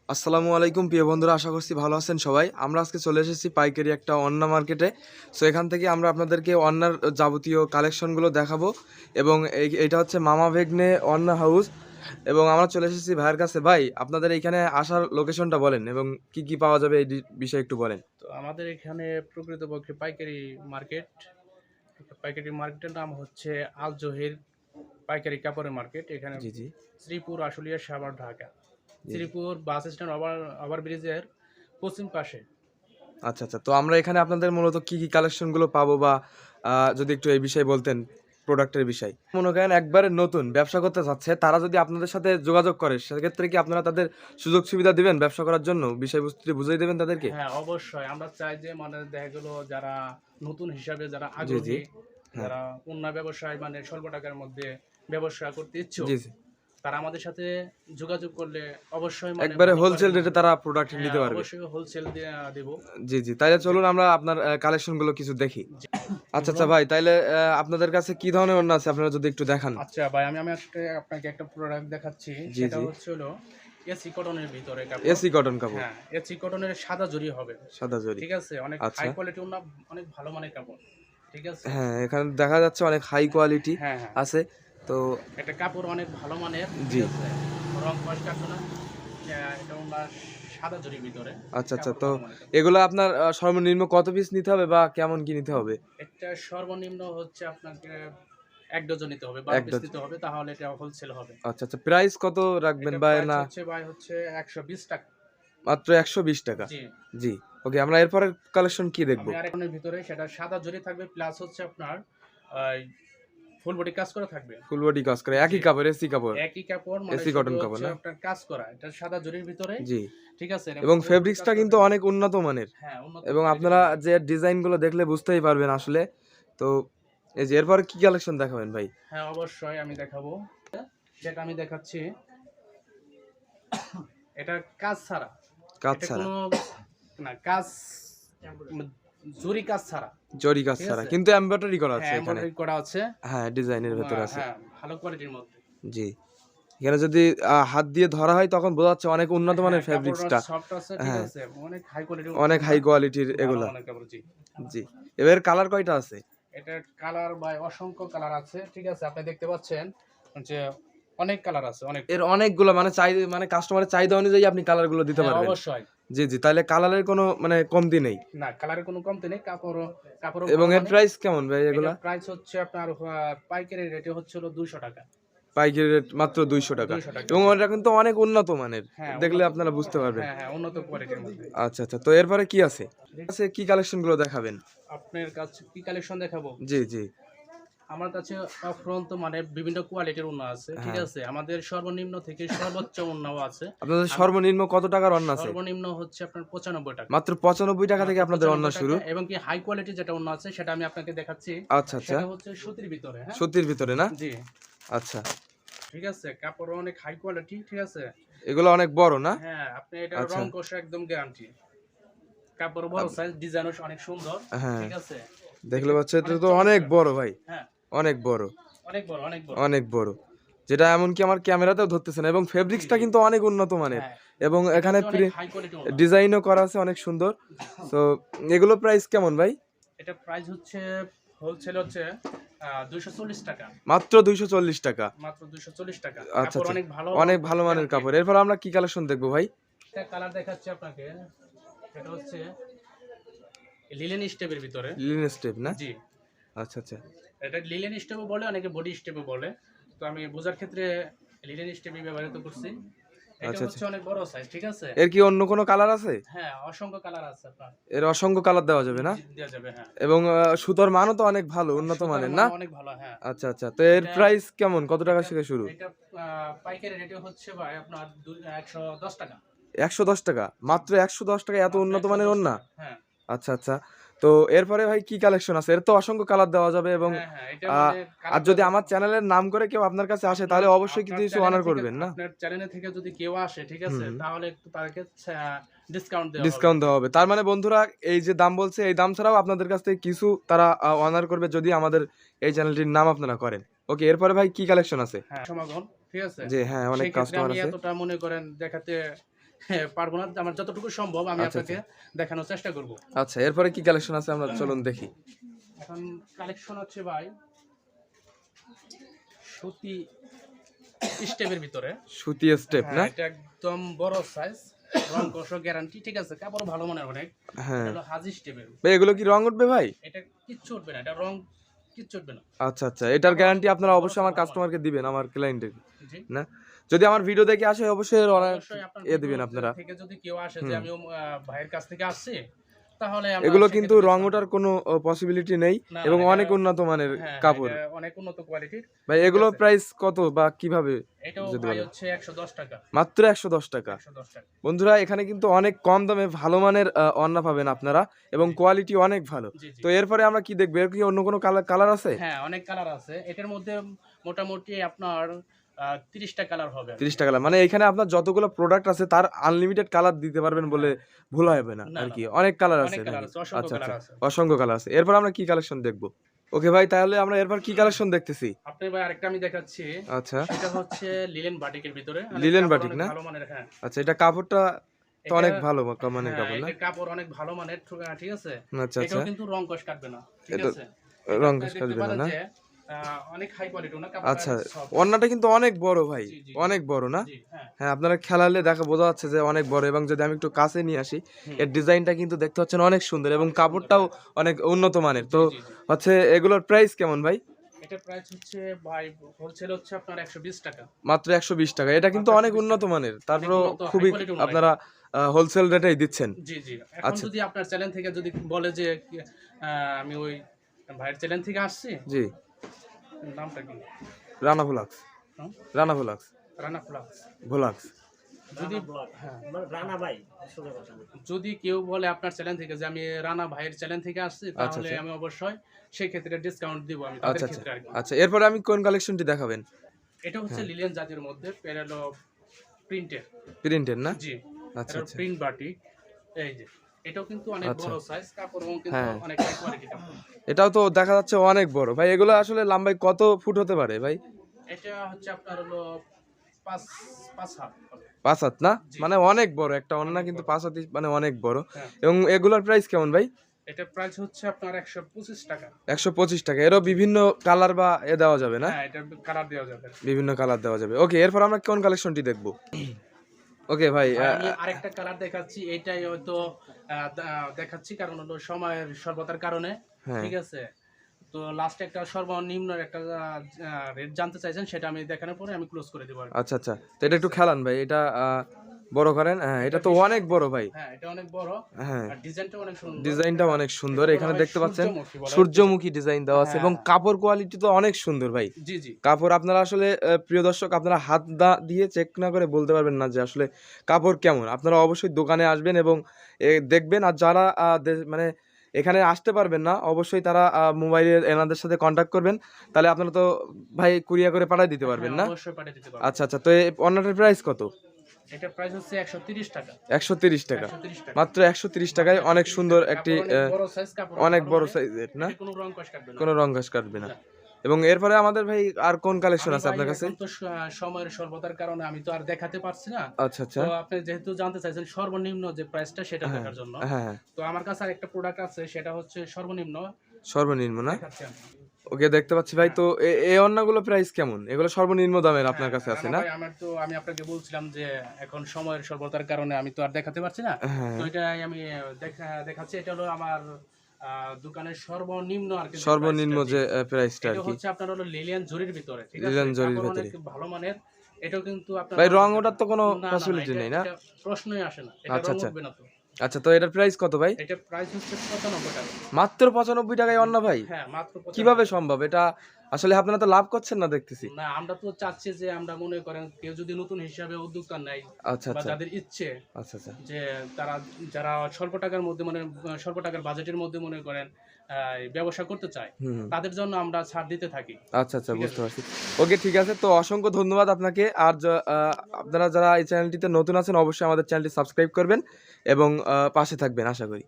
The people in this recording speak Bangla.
আসসালামু আলাইকুম প্রিয় বন্ধুরা, আশা করছি ভালো আছেন সবাই। আমরা আজকে চলে এসেছি পাইকারি একটা অন্না মার্কেটে। সো এখান থেকে আমরা আপনাদেরকে অন্নার যাবতীয় কালেকশনগুলো দেখাবো। এবং এইটা হচ্ছে মামা ভেগনে অন্না হাউস। এবং আমরা চলে এসেছি ভাইয়ের কাছে। ভাই, আপনাদের এইখানে আসার লোকেশনটা বলেন এবং কি কি পাওয়া যাবে এই বিষয়ে একটু বলেন। তো আমাদের এখানে প্রকৃতপক্ষে মার্কেট পাইকারি মার্কেটের নাম হচ্ছে আল জহির পাইকারি কাপড়ের মার্কেট। এখানে জি জি শ্রীপুর, আশুলিয়া, সাভার, ঢাকা। জি জি। শ্রীপুর বাস স্ট্যান্ড ওভার ব্রিজের পশ্চিম পাশে। আচ্ছা আচ্ছা, তো আমরা এখানে আপনাদের মূলত কি কি কালেকশনগুলো পাবো, বা যদি একটু এই বিষয়ে বলতেন, প্রোডাক্টের বিষয়। মনে করেন একবারে নতুন ব্যবসা করতে চাচ্ছে, তারা যদি আপনাদের সাথে যোগাযোগ করে সেক্ষেত্রে কি আপনারা তাদের সুযোগ সুবিধা দিবেন ব্যবসা করার জন্য, বিষয়বস্তুটি বুঝিয়ে দেবেন তাদেরকে? হ্যাঁ, অবশ্যই আমরা চাই যে মানে দেখা গেল যারা নতুন হিসাবে যারা জি জি। আগ্রহী, হ্যাঁ। যারা অন্য ব্যবসায় মানে স্বল্প টাকার মধ্যে ব্যবসা করতে ইচ্ছুক, জি জি। তারা আমাদের সাথে যোগাযোগ করলে অবশ্যই মানে একবারে ভালো হোলসেল কোয়ালিটির রেটে হবে। তারা প্রোডাক্ট হ্যাঁ, নিতে পারবে। অবশ্যই হোলসেল দিয়ে দেবো। জি জি, তাইলে চলুন আমরা আপনার কালেকশনগুলো কিছু দেখি। জি, আচ্ছা আচ্ছা বলুন। ভাই, তাইলে আপনাদের কাছে কি ধরনের ওড়না আছে আপনারা যদি একটু দেখান। আচ্ছা ভাই, আমি আপনাকে একটা প্রোডাক্ট দেখাচ্ছি। জি সেটা জি। হচ্ছে হলো এসি কটনের ভিতরে কাপড়। এসি কটন কাপড়। হ্যাঁ, এসি কটনের সাদা জরি হবে। সাদা জরি। ঠিক আছে? অনেক আচ্ছা। হাই কোয়ালিটি ওড়না, অনেক ভালো মানের কাপড়। ঠিক আছে? হ্যাঁ, এখানে দেখা যাচ্ছে অনেক হাই কোয়ালিটি হ্যাঁ, হ্যাঁ। আছে। তো একটা কাপড় অনেক ভালো মানের। ঠিক জি। আছে? রং কস কাটবে না। এটা ওড়না সাদা জরির ভিতরে। আচ্ছা আচ্ছা, কাপড় তো ভালো মানের কাপড়। এগুলো আপনার সর্বনিম্ন কত পিস নিতে হবে বা কেমন কি নিতে হবে? এটা সর্বনিম্ন হচ্ছে আপনাকে ১ ডজন নিতে হবে, ১২ এক পিস ডজন। নিতে হবে, তাহলে এটা হোলসেল হবে। আচ্ছা আচ্ছা, প্রাইস কত রাখবেন এটা বা প্রাইস না? হচ্ছে ভাই হচ্ছে ৳১২০। মাত্র ১২০ টাকা। জি। জি। ওকে, আমরা এরপরের কালেকশন কি দেখব? আমি আরেকজনের ভিতরে সেটা সাদা জরি থাকবে, প্লাস হচ্ছে আপনার আই ফুল বডি কাজ করা থাকবে। ফুল বডি কাজ করে জি। একই কাপড়, এসি কাপড়। একই কাপড় মানে এসি শুধু কটন কাপড় হচ্ছে না? আপনার কাজ করা। এটা সাদা জরির ভিতরে। জি। ঠিক আছে? এটা এবং ফুল বডি কাজ ফেব্রিক্সটা করা কিন্তু থাকবে। অনেক উন্নত মানের। হ্যাঁ, উন্নত এবং কোয়ালিটি আপনারা মানের। যে ডিজাইনগুলো দেখলে বুঝতেই পারবেন আসলে। তো এই যে এরপরে কি কালেকশন দেখাবেন ভাই? হ্যাঁ, অবশ্যই আমি দেখাবো। যেটা আমি দেখাচ্ছি এটা কাজ ছাড়া। কাজ এটা ছাড়া। কোনো না কাজ জরি কাজ ছাড়া। জরি কাজ ঠিক ছাড়া। আছে? কিন্তু এমব্রয়ডারি করা আছে হ্যাঁ, এখানে। এমব্রয়ডারি করা আছে। হ্যাঁ, ডিজাইনের ভেতরে আছে। হ্যাঁ, ভালো কোয়ালিটির মধ্যে। জি। এখানে যদি হাত দিয়ে ধরা হয় তখন বোঝা যাচ্ছে অনেক উন্নত হ্যাঁ, মানের কাপড়টা ফেব্রিক্সটা। সফট আছে, ঠিক হ্যাঁ, আছে? অনেক হাই কোয়ালিটির অনেক ওড়না, হাই কোয়ালিটির ভালো এগুলা। মানের কাপড়, জি। জি। এবার কালার কয়টা আছে? এটার কালার ভাই অসংখ্য কালার আছে, ঠিক আছে? আপনি দেখতে পাচ্ছেন যে অনেক কালার আছে, অনেক। এর অনেকগুলো মানে মানে কাস্টমারের চাহিদা অনুযায়ী আপনি কালারগুলো দিতে হ্যাঁ, পারবেন। অবশ্যই। জি, জি। তাইলে কালারের কোনো মানে কমতি নেই। না, কালারের কোনো কমতি নেই। কাপড়ও এবং ভালো এর মানের। প্রাইস কেমন ভাই এগুলা? এটার প্রাইস হচ্ছে আপনার পাইকারি রেটে হচ্ছে হলো ৳200। পাইকারি রেট মাত্র ৳200। ৳200, এবং জি। ওটা কিন্তু অনেক উন্নত মানের। হ্যাঁ, দেখলে উন্নত। আপনারা বুঝতে পারবেন। হ্যাঁ, হ্যাঁ, উন্নত কোয়ালিটির মধ্যে। আচ্ছা, আচ্ছা। তো এরপরে কি আছে? আছে কি কালেকশন গুলো দেখাবেন? আপনার কাছে কি কালেকশন দেখাবো? জি, জি। আমার কাছে অফুরন্ত মানে বিভিন্ন কোয়ালিটির ওড়না আছে, ঠিক হ্যাঁ। আছে? আমাদের সর্বনিম্ন থেকে সর্বোচ্চ ওড়নাও আছে। আপনাদের আম সর্বনিম্ন কত টাকার ওড়না আছে? সর্বনিম্ন হচ্ছে আপনার ৳৯৫। মাত্র ৳৯৫ থেকে মাত্র আপনাদের ওড়না শুরু? ৳৯৫, এবং কি হাই কোয়ালিটি যেটা ওড়না আছে সেটা আমি আপনাকে দেখাচ্ছি। আচ্ছা, আচ্ছা। সেটা হচ্ছে সুতির ভিতরে, হ্যাঁ? সুতির ভিতরে না? জি, আচ্ছা। ঠিক আছে? কাপড়ও অনেক হাই কোয়ালিটি, ঠিক আছে? এগুলো অনেক বড় না? হ্যাঁ, আপনি এটার আচ্ছা। রং কষা একদম গ্যারান্টি। কাপড় বড় আপ সাইজ, ডিজাইনও অনেক সুন্দর, হ্যাঁ, ঠিক আছে? দেখলে দেখতে পাচ্ছ এটা অনেক তো অনেক চমৎকার। বড় ভাই। হ্যাঁ, অনেক বড়, অনেক বড়, অনেক বড়। অনেক বড়। যেটা এমনকি আমার ক্যামেরাতেও ধরতেছে না, এবং জি, ফেব্রিক্সটা জি। কিন্তু অনেক উন্নত মানের। হ্যাঁ, এবং এটা এখানে হচ্ছে অনেক হাই কোয়ালিটি ওড়না। ডিজাইনও করা আছে অনেক সুন্দর। তো এগুলো প্রাইস কেমন ভাই? এটা প্রাইস হচ্ছে হোলসেল হচ্ছে ৳২৪০। মাত্র ৳240। মাত্র ৳২৪০। আচ্ছা, কাপড় আচ্ছা। অনেক ভালো, রং অনেক কস ভালো মানের গ্যারান্টি। কাপড়। এরপর আমরা কি কালেকশন দেখবো ভাই? একটা কালার দেখাচ্ছি আপনাকে। সেটা হচ্ছে লিলেন স্টেপের ভিতরে। লিনেন স্টেপ না? জি। আচ্ছা, আচ্ছা। এটা লিলেন স্টেপও বলে, অনেকে বডি স্টেপও বলে। তো আমি বোঝার ক্ষেত্রে লিলেন স্টেপই ব্যবহৃত করছি। এটা আচ্ছা, আচ্ছা। হচ্ছে অনেক বড় সাইজ, ঠিক আছে? এর কি অন্য কোনো কালার আছে? হ্যাঁ, অসংখ্য কালার আছে আপনার। এর অসংখ্য কালার দেওয়া যাবে না? জি, দেয়া যাবে, হ্যাঁ। এবং সুতোর মানও তো অনেক ভালো, উন্নত সুতার মানের না? মানও অনেক ভালো, হ্যাঁ। আচ্ছা, আচ্ছা। তো এর এটা প্রাইস কেমন? কত টাকা এটা থেকে শুরু? এটা পাইকারি রেটে হচ্ছে ভাই আপনার ৳১১০। ৳১১০। মাত্র ৳১১০ এত মাত্র উন্নত মানের ওড়না? ৳১১০। হ্যাঁ। আচ্ছা, আচ্ছা। তো এরপরে ভাই কি কালেকশন আছে? এর তো অসংখ্য কালার দেওয়া যাবে। এবং হ্যাঁ, হ্যাঁ, এটা আ মানে আর কালার যদি দেওয়া আমার চ্যানেলের নাম করে কেউ আপনার কাছে আসে আপনার তাহলে অবশ্যই আপনার কিন্তু কিছু চ্যানেলে অনার থেকে করবেন না? আপনার চ্যানেলে থেকে যদি কেউ আসে, ঠিক আছে? হুম। তাহলে একটু তাকে ডিসকাউন্ট দেওয়া হবে। ডিসকাউন্ট দেওয়া হবে। তার মানে বন্ধুরা, এই যে দাম বলছে এই দাম ছাড়াও আপনাদের কাছ থেকে কিছু তারা অনার করবে যদি আমাদের এই চ্যানেলটির নাম আপনারা করেন। ওকে, এরপরে ভাই কি কালেকশন আছে? হ্যাঁ, সমাগম, ঠিক আছে? জি, হ্যাঁ, অনেক সেক্ষেত্রে কাস্টমার আমি আছে। এতটা মনে করেন দেখাতে হ্যাঁ, পারবো না, আমার যতটুকু সম্ভব আমি আচ্ছা, আপনাকে দেখানোর চেষ্টা করব। আচ্ছা, এরপরে কি কালেকশন আছে আমরা চলুন দেখি। এখন কালেকশন হচ্ছে ভাই সুতি স্টেপের ভিতরে। সুতি স্টেপ না? হ্যাঁ, এটা একদম বড় সাইজ, রং কষ গ্যারান্টি, ঠিক আছে, কাপড় ভালো মানের অনেক। হ্যাঁ এটা হলো হাজি স্টেপের। ভাই, এগুলো কি রং উঠবে ভাই? এটা কিচ্ছু উঠবে না, এটা রং কিচ্ছু উঠবে না। আচ্ছা আচ্ছা, এটার গ্যারান্টি আপনারা অবশ্যই আমার কাস্টমারকে দিবেন, আমার ক্লায়েন্টের জি, না? যদি আমার ভিডিও দেখে আসে অবশ্যই অবশ্যই আপনার দিবেন আপনারা। থেকে যদি কেউ আসে যে আমি ভাইয়ের কাছ থেকে আসছি, তাহলে আমরা এগুলো কিন্তু সেক্ষেত্রে রং ওঠার কোনো পসিবিলিটি নেই না, এবং এটা- অনেক উন্নত মানের হ্যাঁ, কাপড়। এটা অনেক উন্নত কোয়ালিটির। ভাই এগুলো প্রাইস কত বা কিভাবে? এটাও যদি ভাই বলেন। হচ্ছে 110 টাকা। মাত্র 110 টাকা। 110 টাকা। বন্ধুরা, এখানে কিন্তু অনেক কম দামে ভালো মানের ওড়না পাবেন আপনারা এবং কোয়ালিটি অনেক ভালো। জি, জি। তো এরপরে আমরা কি দেখবো? এর কি অন্য কোনো কালার আছে? হ্যাঁ, অনেক কালার আছে এটার মধ্যে। মোটামুটি আপনার 30টা কালার হবে। 30 টাকা মানে এখানে আপনার যতগুলো প্রোডাক্ট আছে তার আনলিমিটেড কালার দিতে পারবেন বলে ভুল হবে না না, আর না, কি। অনেক কালার অনেক আছে কালার নাকি? আছে, অসংখ্য আচ্ছা কালার আচ্ছা, আছে। অসংখ্য কালার আছে। এরপর আমরা কি কালেকশন দেখবো? ওকে ভাই, তাহলে আমরা এরপর কি কালেকশন দেখতেছি? আপনি ভাই আরেকটা আমি দেখাচ্ছি। আচ্ছা, সেটা হচ্ছে লিলেন বাটিকের ভিতরে। লিলেন কাপড় বাটিক অনেক না? ভালো মানের। হ্যাঁ, আচ্ছা, এটা কাপড়টা তো এটা অনেক ভালো মানের হ্যাঁ, কাপড় না? এটা কাপড় অনেক ভালো মানের, ঠিক আছে। আচ্ছা এটাও আচ্ছা, কিন্তু রং কষ কাটবে না, ঠিক এটা আছে। রং আপনারা কষ দেখতে কাটবে না পারেন না? যে অনেক হাই কোয়ালিটি না কাপড়টা, আচ্ছা, অনেক soft। ওড়নাটা কিন্তু অনেক বড় ভাই, জি, জি, অনেক বড় না? জি, হ্যাঁ। হ্যাঁ, আপনারা খেলালে দেখা বোঝা যাচ্ছে যে অনেক বড় এবং যদি আমি একটু কাছে নিয়ে আসি, এর ডিজাইনটা কিন্তু দেখতে পাচ্ছেন অনেক সুন্দর এবং কাপড়টাও অনেক উন্নত মানের। তো জি, জি। হচ্ছে এগুলোর প্রাইস কেমন ভাই? এটার প্রাইস হচ্ছে ভাই হোলসেল হচ্ছে আপনার 120 টাকা। মাত্র 120 টাকা। এটা কিন্তু মাত্র অনেক 120 উন্নত টাকা। মানের, অনেক তারপরেও উন্নত, হাই খুবই কোয়ালিটি মানের। আপনারা হোলসেল রেটেই দিচ্ছেন। জি, জি। এখন আচ্ছা। যদি আপনার চ্যানেল থেকে যদি বলে যে আমি ওই ভাইয়ের চ্যানেল থেকে আসছি, জি, নামটা কি? রানা ভোলাক্স, হুম? রানা ভোলাক্স, রানা প্লাস। ভোলাক্স। যদি হ্যাঁ, রানা ভাই সোজা কথা। যদি কেউ বলে আপনার চ্যানেল থেকে যে আমি রানা ভাইয়ের চ্যানেল থেকে আসছি, তাহলে আচ্ছা। আমি অবশ্যই সেই ক্ষেত্রে ডিসকাউন্ট দিব আমি আচ্ছা তাদের আচ্ছা ক্ষেত্রে আর কি। আচ্ছা, এরপরে আমি কোন কালেকশনটি দেখাবেন? এটা হচ্ছে লিলিয়ান জাতের মধ্যে পেরেলো প্রিন্টের। প্রিন্টের না? জি, আচ্ছা এটা আচ্ছা, প্রিন্ট বাটিক। এই যে এটাও কিন্তু অনেক আচ্ছা। বড় সাইজ, কাপড়ও কিন্তু হ্যাঁ। অনেক হাই কোয়ালিটি কাপড়। এটাও তো দেখা যাচ্ছে অনেক বড় ভাই। এগুলো আসলে লম্বায় কত ফুট হতে পারে ভাই? এটা হচ্ছে আপনার হলো 5 5 হাত হবে। 5 হাত না? জি। মানে অনেক বড় একটা ওড়না, অনেক কিন্তু বড়। 5 হাত মানে অনেক বড়। হ্যাঁ। এবং এগুলোর প্রাইস কেমন ভাই? এটা প্রাইস হচ্ছে আপনার 125 টাকা। 125 টাকা। এরও বিভিন্ন কালার বা দেওয়া যাবে না? হ্যাঁ, এটা কালার দেওয়া যাবে। বিভিন্ন কালার দেওয়া যাবে। ওকে, এরপর আমরা কোন কালেকশনটি দেখবো? ওকে ভাই, আর আমি আরেকটা কালার দেখাচ্ছি, এটাই হয়তো দেখাচ্ছি কারণ হলো সময়ের স্বল্পতার কারণে, হ্যাঁ। ঠিক আছে। তো লাস্টে একটা সর্বনিম্ন একটা রেট জানতে চাইছেন, সেটা আমি দেখানোর পরে আমি ক্লোজ করে দেবো আর কি। আচ্ছা আচ্ছা, তো এটা একটু খেলান ভাই, এটা বড় করেন। হ্যাঁ, এটা তো অনেক বড় ভাই। হ্যাঁ, এটা অনেক বড় হ্যাঁ, আর ডিজাইনটা অনেক সুন্দর। ডিজাইনটা অনেক সুন্দর। এটা এখানে বলা হয় দেখতে পাচ্ছেন সূর্যমুখী বলা হয়। সূর্যমুখী ডিজাইন দেওয়া আছে এবং হ্যাঁ। কাপড় কোয়ালিটি তো অনেক সুন্দর ভাই। জি, জি। কাপড় আপনারা আসলে প্রিয় দর্শক, আপনারা হাত দিয়ে চেক না করে বলতে পারবেন না যে আসলে কাপড় কেমন। আপনারা অবশ্যই দোকানে আসবেন এবং দেখবেন। আর যারা মানে এখানে আসতে পারবেন না, অবশ্যই তারা মোবাইলে এনাদের সাথে কন্ট্যাক্ট করবেন, তাহলে আপনারা তো ভাই কুরিয়ার করে পাঠিয়ে দিতে পারবেন হ্যাঁ, না? অবশ্যই পাঠিয়ে দিতে পারবো। আচ্ছা আচ্ছা, তো এই ওড়নাটার প্রাইস কত? এটা প্রাইস হচ্ছে 130 টাকা। 130 টাকা। 130 টাকা। মাত্র 130 টাকায় অনেক সুন্দর একটি কাপড় অনেক বড় সাইজ, কাপড় অনেক ভালো বড় মানের। সাইজের না? এতে কোনো রং কষ কাটবে না। কোনো রং ঘাস কাটবে না। না। এবং এরপরে আমাদের ভাই আর কোন কালেকশন আমি আছে ভাই আপনার কাছে? এখন তো সময়ের স্বল্পতার কারণে আমি তো আর দেখাতে পারছি না। আচ্ছা আচ্ছা, তো আপনি যেহেতু জানতে চাইছেন সর্বনিম্ন যে প্রাইসটা, সেটা দেখার জন্য। হ্যাঁ, তো আমার কাছে আরেকটা প্রোডাক্ট আছে, সেটা হচ্ছে সর্বনিম্ন। সর্বনিম্ন না? দেখাচ্ছি আমি। ওকে, দেখতে পাচ্ছি ভাই। তো এই ওড়নাগুলো প্রাইস কেমন? এগুলো সর্বনিম্ন দামের আপনার কাছে আছে রানা না? ভাই, আমি আপনাকে বলছিলাম যে এখন সময়ের স্বল্পতার কারণে আমি তো আর দেখাতে পারছি না। হ্যাঁ, তো এটাই আমি দেখাচ্ছি। এটা হলো আমার দোকানের সর্বনিম্ন আর কি যে সর্বনিম্ন প্রাইসটা। যে প্রাইসটা আর এটা কি। হচ্ছে আপনার হলো লিলিয়ান জরির ভিতরে, ঠিক আছে। লিলিয়ান জরির কাপড় ভিতরে। অনেক ভালো মানের। এটাও কিন্তু আপনার ভাই রং ওঠার তো কোনো না, না, না, পসিবিলিটি নেই না? এটা প্রশ্নই আসে না। এটা আচ্ছা রং আচ্ছা উঠবে না তো। আচ্ছা, তো এটার প্রাইস কত ভাই? এটা প্রাইস হচ্ছে 95 টাকা। মাত্র 95 টাকায় ওড়না ভাই? হ্যাঁ, মাত্র 95 কিভাবে সম্ভব? এটা আসলে আপনারা তো লাভ করছেন না দেখতেছি। না, আমরা তো চাচ্ছি যে আমরা মনে করেন কেউ যদি নতুন হিসাবে উদ্যোক্তা নেয় আচ্ছা বা আচ্ছা যাদের ইচ্ছে আচ্ছা আচ্ছা, যে যারা স্বল্প টাকার মধ্যে স্বল্প টাকার বাজেটের মধ্যে মনে করেন ব্যবসা করতে চায়, হুম, তাদের জন্য আমরা ছাড় দিতে থাকি। আচ্ছা আচ্ছা, ঠিক বুঝতে আছে। পারছি। ওকে, ঠিক আছে। তো অসংখ্য ধন্যবাদ আপনাকে। আর আপনারা যারা এই চ্যানেলটিতে নতুন আছেন, অবশ্যই আমাদের চ্যানেলটি সাবস্ক্রাইব করবেন এবং পাশে থাকবেন আশা করি।